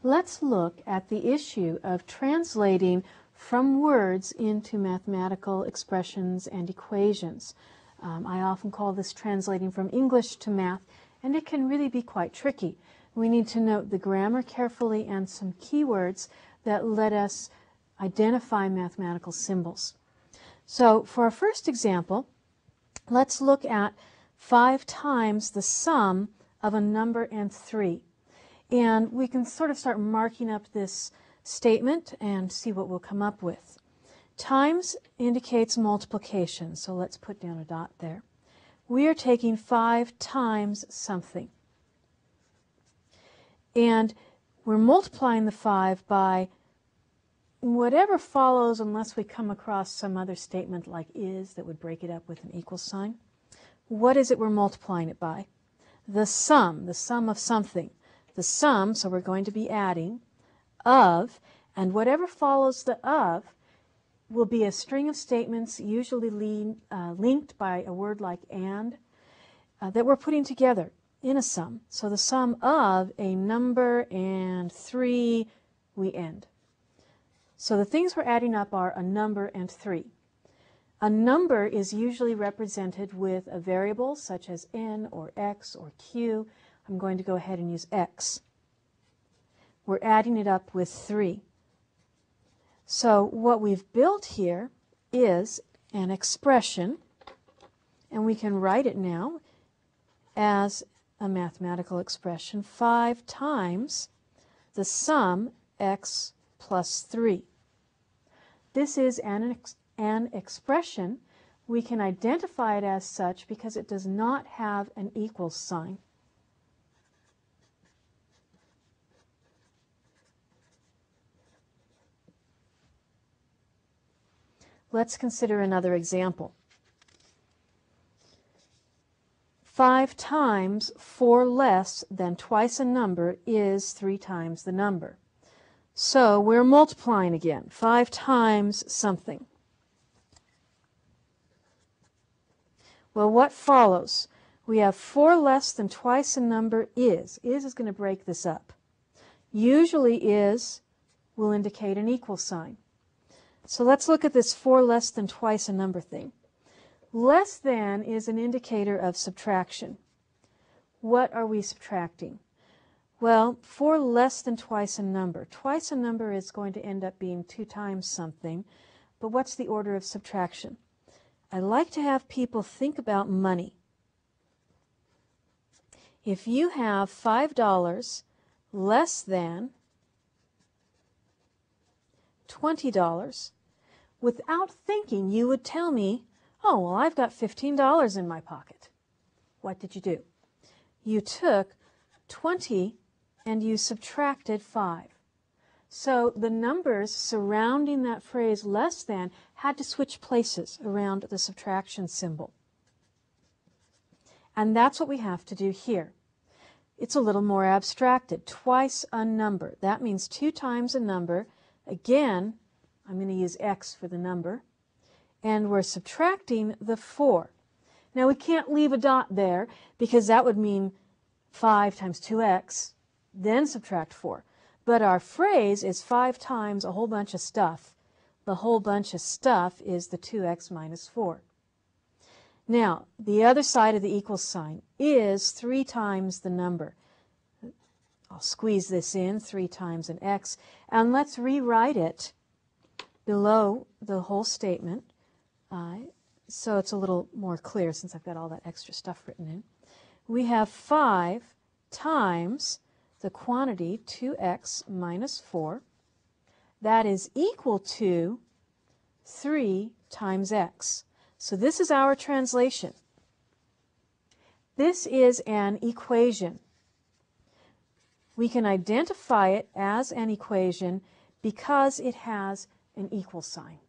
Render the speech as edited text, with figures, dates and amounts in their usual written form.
Let's look at the issue of translating from words into mathematical expressions and equations. I often call this translating from English to math, and it can really be quite tricky. We need to note the grammar carefully and some keywords that let us identify mathematical symbols. So for our first example, let's look at 5 times the sum of a number and 3. And we can sort of start marking up this statement and see what we'll come up with. Times indicates multiplication, so let's put down a dot there. We are taking 5 times something. And we're multiplying the 5 by whatever follows, unless we come across some other statement like is that would break it up with an equal sign. What is it we're multiplying it by? The sum of something. The sum, so we're going to be adding, of, and whatever follows the of will be a string of statements usually linked by a word like and that we're putting together in a sum. So the sum of a number and 3, we end. So the things we're adding up are a number and 3. A number is usually represented with a variable such as n or x or q. I'm going to go ahead and use x. We're adding it up with 3. So what we've built here is an expression, and we can write it now as a mathematical expression, 5 times the sum x plus 3. This is an expression. We can identify it as such because it does not have an equal sign. Let's consider another example. 5 times 4 less than twice a number is 3 times the number. So we're multiplying again. 5 times something. Well, what follows? We have 4 less than twice a number is. Is going to break this up. Usually is will indicate an equal sign. So let's look at this 4 less than twice a number thing. Less than is an indicator of subtraction. What are we subtracting? Well, 4 less than twice a number. Twice a number is going to end up being 2 times something, but what's the order of subtraction? I like to have people think about money. If you have $5 less than $20, without thinking, you would tell me, oh, well, I've got $15 in my pocket. What did you do? You took 20 and you subtracted 5. So the numbers surrounding that phrase less than had to switch places around the subtraction symbol. And that's what we have to do here. It's a little more abstracted. Twice a number. That means 2 times a number. Again, I'm going to use x for the number. And we're subtracting the 4. Now we can't leave a dot there because that would mean 5 times 2x, then subtract 4. But our phrase is 5 times a whole bunch of stuff. The whole bunch of stuff is the 2x minus 4. Now, the other side of the equal sign is 3 times the number. I'll squeeze this in, 3 times an x, and let's rewrite it below the whole statement. So it's a little more clear since I've got all that extra stuff written in. We have 5 times the quantity 2x minus 4. That is equal to 3 times x. So this is our translation. This is an equation. We can identify it as an equation because it has an equal sign.